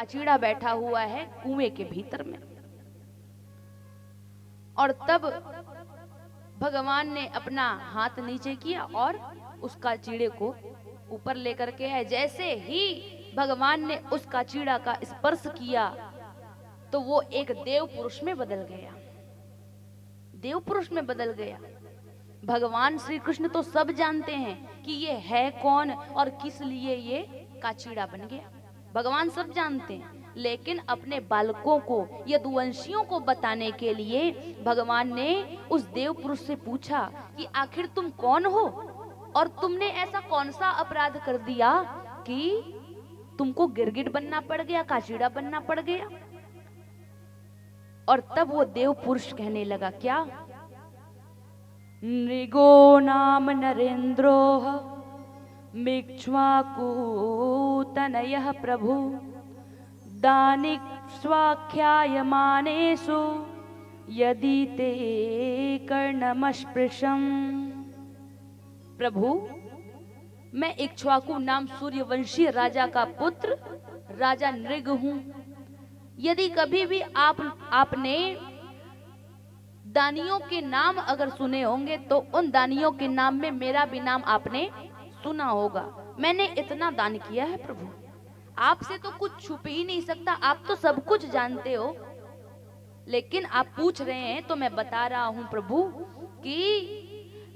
काचीड़ा बैठा हुआ है कुएं के भीतर में। और तब भगवान ने अपना हाथ नीचे किया और उस काचीड़े को ऊपर लेकर के आए। जैसे ही भगवान ने उस काचीड़ा का स्पर्श किया तो वो एक देव पुरुष में बदल गया, देव पुरुष में बदल गया। भगवान श्री कृष्ण तो सब जानते हैं कि ये है कौन और किस लिए ये काचीड़ा बन गया, भगवान सब जानते हैं। लेकिन अपने बालकों को, यदुवंशियों को बताने के लिए भगवान ने उस देव पुरुष से पूछा कि आखिर तुम कौन हो और तुमने ऐसा कौन सा अपराध कर दिया कि तुमको गिरगिट बनना पड़ गया, काचीड़ा बनना पड़ गया। और तब वो देव पुरुष कहने लगा, क्या? नृगो नाम नरेन्द्रोह मिक्ष्वाकूतनयः प्रभु दानिक स्वाख्यायमानेषु यदि ते कर्णमस्पृशम्। प्रभु, मैं इक्ष्वाकु नाम सूर्यवंशी राजा का पुत्र राजा नृग हूं। यदि कभी भी आपने दानियों के नाम अगर सुने होंगे तो उन दानियों के नाम में मेरा भी नाम आपने सुना होगा। मैंने इतना दान किया है प्रभु, आपसे तो कुछ छुप ही नहीं सकता, आप तो सब कुछ जानते हो। लेकिन आप पूछ रहे हैं तो मैं बता रहा हूं प्रभु कि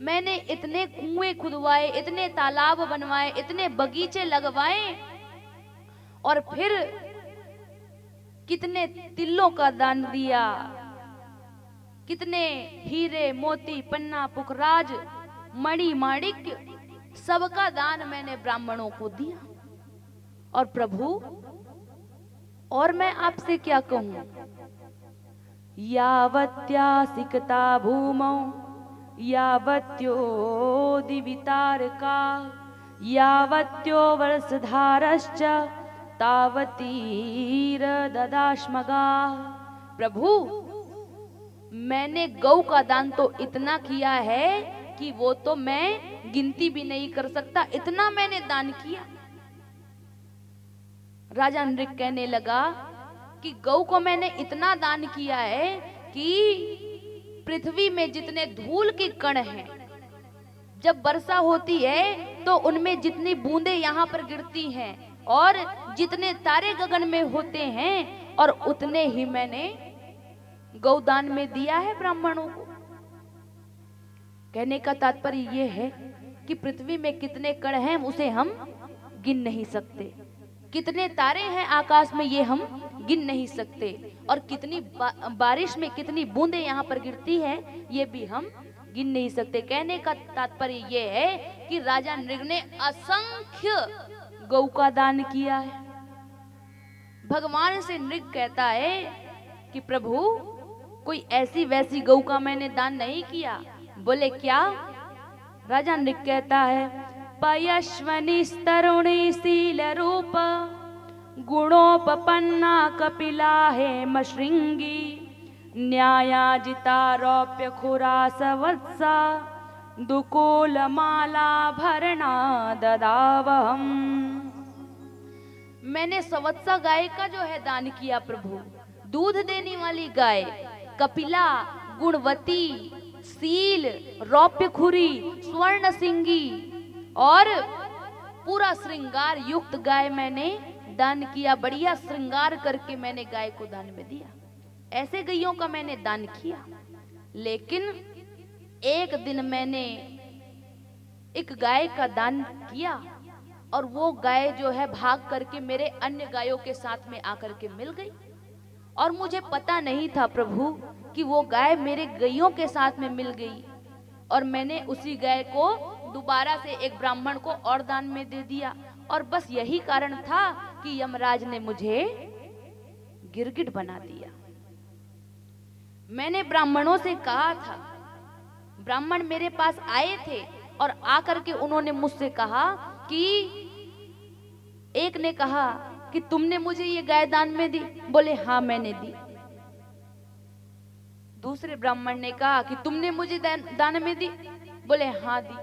मैंने इतने कुएं खुदवाए, इतने तालाब बनवाए, इतने बगीचे लगवाए और फिर कितने तिल्लों का दान दिया, कितने हीरे मोती पन्ना पुखराज मणि माणिक्य सबका दान मैंने ब्राह्मणों को दिया। और प्रभु, और मैं आपसे क्या कहूं? यावत्यासिकता भूमौ यावत्यो दिवितारका यावत्यो वर्षधारश्च तावतीर ददाश्मगा। प्रभु, मैंने गौ का दान तो इतना किया है कि वो तो मैं गिनती भी नहीं कर सकता, इतना मैंने दान किया। राजा नृग कहने लगा कि गौ को मैंने इतना दान किया है कि पृथ्वी में जितने धूल के कण हैं, जब वर्षा होती है तो उनमें जितनी बूंदें यहाँ पर गिरती हैं और जितने तारे गगन में होते हैं, और उतने ही मैंने गौदान में दिया है ब्राह्मणों को। कहने का तात्पर्य यह है कि पृथ्वी में कितने कण हैं उसे हम गिन नहीं सकते, कितने तारे हैं आकाश में ये हम गिन नहीं सकते, और कितनी बारिश में कितनी बूंदें यहाँ पर गिरती है ये भी हम गिन नहीं सकते। कहने का तात्पर्य ये है कि राजा नृग ने असंख्य गौ का दान किया है। भगवान से नृग कहता है कि प्रभु, कोई ऐसी वैसी गौ का मैंने दान नहीं किया। बोले क्या? राजा नृग कहता है, पयश्वनी तरुणी शील रूप गुणोपपन्ना कपिला हेम श्रृंगी न्यायाजिता रौप्य खुरास वत्सा दुकूल माला भरणा ददावहम। मैंने सवत्सा गाय का जो है दान किया प्रभु, दूध देने वाली गाय, कपिला, गुणवती, सील, रौप्य खुरी, स्वर्ण सिंगी और पूरा श्रृंगार युक्त गाय मैंने दान किया। बढ़िया श्रृंगार करके मैंने गाय को दान में दिया। ऐसे गैयों का मैंने दान किया। लेकिन एक दिन मैंने एक गाय का दान किया और वो गाय जो है भाग करके मेरे अन्य गायों के साथ में आकर के मिल गई, और मुझे पता नहीं था प्रभु कि वो गाय मेरे गैयों के साथ में मिल गई, और मैंने उसी गाय को दोबारा से एक ब्राह्मण को और दान में दे दिया। और बस यही कारण था कि यमराज ने मुझे गिरगिट बना दिया। मैंने ब्राह्मणों से कहा था, ब्राह्मण मेरे पास आए थे और आकर के उन्होंने मुझसे कहा कि एक ने कहा कि तुमने मुझे ये गाय दान में दी? बोले हाँ मैंने दी। दूसरे ब्राह्मण ने कहा कि तुमने मुझे दान में दी? बोले हाँ दी।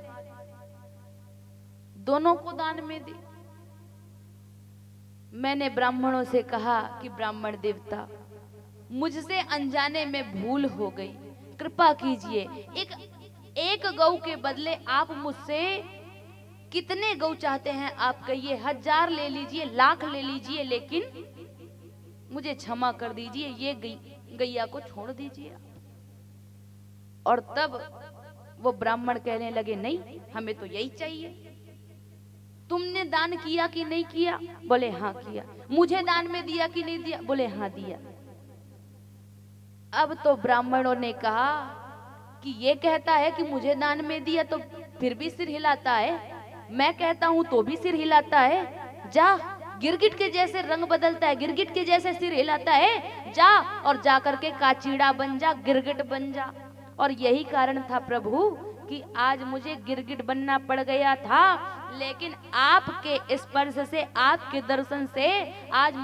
दोनों को दान में दी। मैंने ब्राह्मणों से कहा कि ब्राह्मण देवता, मुझसे अनजाने में भूल हो गई, कृपा कीजिए। एक गौ के बदले आप मुझसे कितने गौ चाहते हैं आप कहिए, 1000 ले लीजिए, लाख ले लीजिए, लेकिन मुझे क्षमा कर दीजिए, ये गैया को छोड़ दीजिए। और तब वो ब्राह्मण कहने लगे, नहीं हमें तो यही चाहिए। तुमने दान किया कि नहीं किया? बोले हाँ किया। मुझे दान में दिया कि नहीं दिया? बोले हाँ दिया। अब तो ब्राह्मणों ने कहा कि ये कहता है कि मुझे दान में दिया तो फिर भी सिर हिलाता है, मैं कहता हूं तो भी सिर हिलाता है। जा, गिरगिट के जैसे रंग बदलता है, गिरगिट के जैसे सिर हिलाता है, जा और जा करके काचीड़ा बन जा, गिरगिट बन जा। और यही कारण था प्रभु कि आज मुझे गिरगिट बनना पड़ गया था, लेकिन आपके स्पर्श से, आपके दर्शन से आज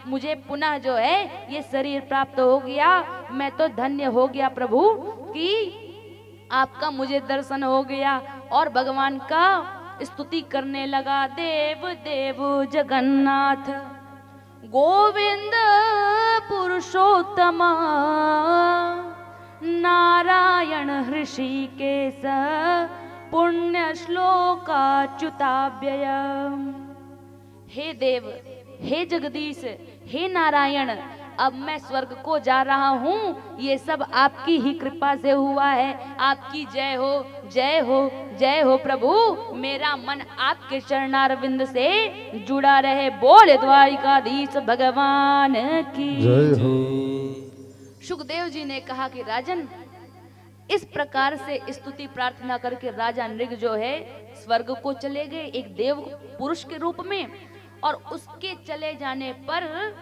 मुझे पुनः जो है ये शरीर प्राप्त हो गया। मैं तो धन्य हो गया प्रभु कि आपका मुझे दर्शन हो गया। और भगवान का स्तुति करने लगा, देव देव जगन्नाथ गोविंद पुरुषोत्तम नारायण हृषिकेश पुण्य श्लोकाच्युताभ्यय। हे देव, हे जगदीश, हे नारायण, अब मैं स्वर्ग को जा रहा हूँ, ये सब आपकी ही कृपा से हुआ है। आपकी जय हो, जय हो, जय हो प्रभु। मेरा मन आपके चरणारविंद से जुड़ा रहे। बोले द्वारिकाधीश भगवान की जय हो। सुखदेव जी ने कहा कि राजन, इस प्रकार से स्तुति प्रार्थना करके राजा नृग जो है स्वर्ग को चले गए एक देव पुरुष के रूप में। और उसके चले जाने पर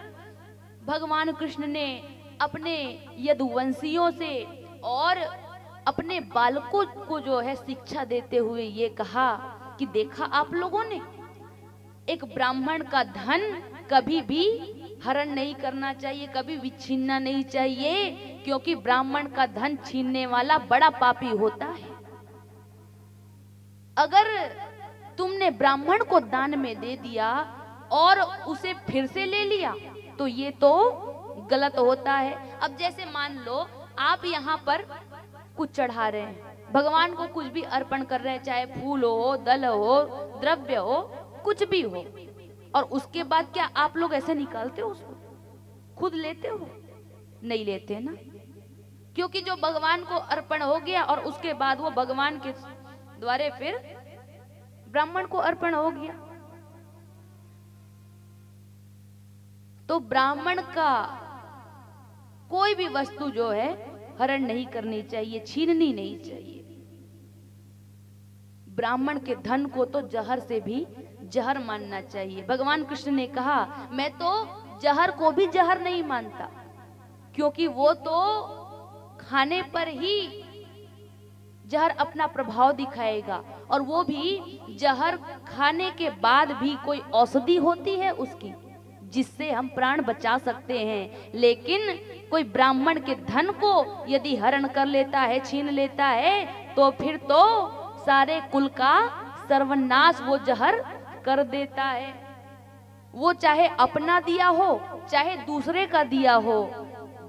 भगवान कृष्ण ने अपने यदुवंशियों से और अपने बालकों को जो है शिक्षा देते हुए ये कहा कि देखा आप लोगों ने, एक ब्राह्मण का धन कभी भी हरण नहीं करना चाहिए, कभी भी छीनना नहीं चाहिए, क्योंकि ब्राह्मण का धन छीनने वाला बड़ा पापी होता है। अगर तुमने ब्राह्मण को दान में दे दिया और उसे फिर से ले लिया तो ये तो गलत होता है। अब जैसे मान लो आप यहाँ पर कुछ चढ़ा रहे हैं, भगवान को कुछ भी अर्पण कर रहे हैं, चाहे फूल हो, दल हो, द्रव्य हो, कुछ भी हो, और उसके बाद क्या आप लोग ऐसे निकालते हो उसको? खुद लेते हो? नहीं लेते ना, क्योंकि जो भगवान को अर्पण हो गया और उसके बाद वो भगवान के द्वारे फिर ब्राह्मण को अर्पण हो गया। तो ब्राह्मण का कोई भी वस्तु जो है हरण नहीं करनी चाहिए, छीननी नहीं चाहिए। ब्राह्मण के धन को तो जहर से भी जहर मानना चाहिए। भगवान कृष्ण ने कहा, मैं तो जहर को भी जहर नहीं मानता, क्योंकि वो तो खाने पर ही जहर अपना प्रभाव दिखाएगा, और वो भी जहर खाने के बाद भी कोई औषधि होती है उसकी, जिससे हम प्राण बचा सकते हैं। लेकिन कोई ब्राह्मण के धन को यदि हरण कर लेता है, छीन लेता है, तो फिर तो सारे कुल का सर्वनाश वो जहर कर देता है। वो चाहे अपना दिया हो, चाहे दूसरे का दिया हो,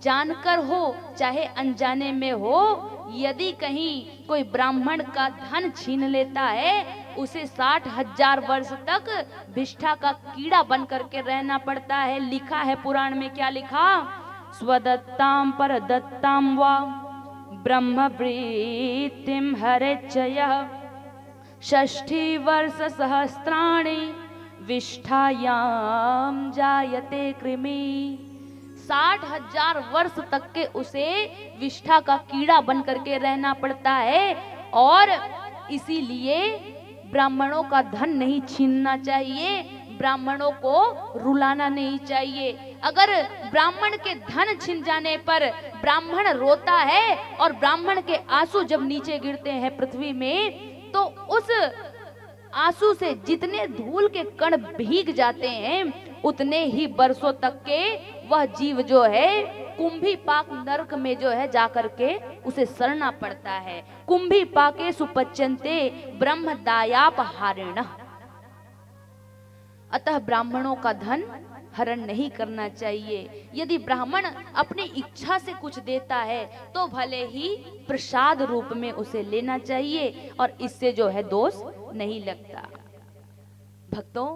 जानकर हो चाहे अनजाने में हो, यदि कहीं कोई ब्राह्मण का धन छीन लेता है, उसे 60,000 वर्ष तक विष्ठा का कीड़ा बन करके रहना पड़ता है। लिखा है पुराण में, क्या लिखा? स्वदत्ताम पर दत्ताम वा ब्रह्म वृत्तिम हरेच्छय 60 वर्ष सहस्राणि विष्ठायाम जायते कृमि। 60,000 वर्ष तक के उसे विष्ठा का कीड़ा बन करके रहना पड़ता है। और इसीलिए ब्राह्मणों का धन नहीं छीनना चाहिए, ब्राह्मणों को रुलाना नहीं चाहिए। अगर ब्राह्मण के धन छिन जाने पर ब्राह्मण रोता है और ब्राह्मण के आंसू जब नीचे गिरते हैं पृथ्वी में, तो उस आंसू से जितने धूल के कण भीग जाते हैं, उतने ही वर्षों तक के वह जीव जो है कुंभी पाक नरक में जो है जाकर के उसे सड़ना पड़ता है। कुंभी पाके सुपच्यन्ते ब्रह्म दायापहारेण। अतः ब्राह्मणों का धन हरण नहीं करना चाहिए। यदि ब्राह्मण अपनी इच्छा से कुछ देता है तो भले ही प्रसाद रूप में उसे लेना चाहिए और इससे जो है दोष नहीं लगता। भक्तों,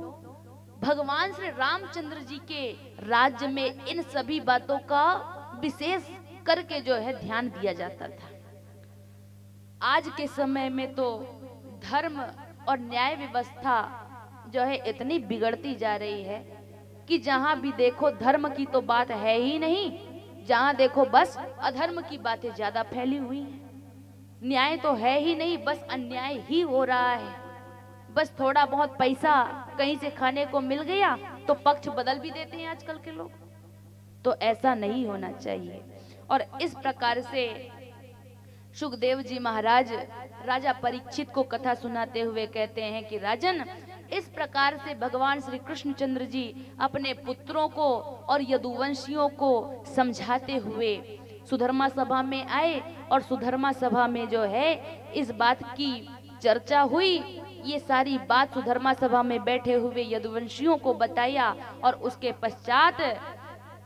भगवान श्री रामचंद्र जी के राज्य में इन सभी बातों का विशेष करके जो है ध्यान दिया जाता था। आज के समय में तो धर्म और न्याय व्यवस्था जो है इतनी बिगड़ती जा रही है कि जहां भी देखो धर्म की तो बात है ही नहीं, जहां देखो बस अधर्म की बातें ज्यादा फैली हुई हैं। न्याय तो है ही नहीं, बस अन्याय ही हो रहा है। बस थोड़ा बहुत पैसा कहीं से खाने को मिल गया तो पक्ष बदल भी देते हैं आजकल के लोग। तो ऐसा नहीं होना चाहिए। और इस प्रकार से सुखदेव जी महाराज राजा परीक्षित को कथा सुनाते हुए कहते हैं कि राजन, इस प्रकार से भगवान श्री कृष्णचंद्र जी अपने पुत्रों को और यदुवंशियों को समझाते हुए सुधर्मा सभा में आए और सुधर्मा सभा में जो है इस बात की चर्चा हुई। ये सारी बात सुधर्मा सभा में बैठे हुए यदुवंशियों को बताया और उसके पश्चात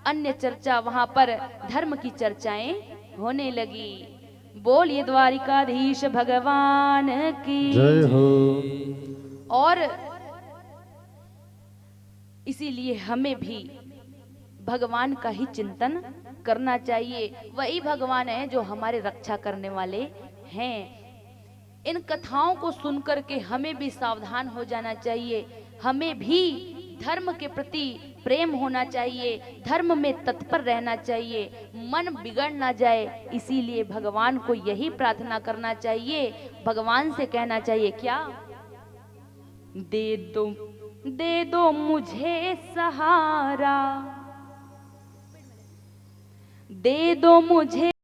अन्य चर्चा वहां पर धर्म की चर्चाएं होने लगी। बोलिए द्वारिकाधीश भगवान की जय हो। और इसीलिए हमें भी भगवान का ही चिंतन करना चाहिए। वही भगवान है जो हमारे रक्षा करने वाले हैं। इन कथाओं को सुनकर के हमें भी सावधान हो जाना चाहिए। हमें भी धर्म के प्रति प्रेम होना चाहिए, धर्म में तत्पर रहना चाहिए, मन बिगड़ ना जाए। इसीलिए भगवान को यही प्रार्थना करना चाहिए, भगवान से कहना चाहिए क्या, दे दो मुझे सहारा, दे दो मुझे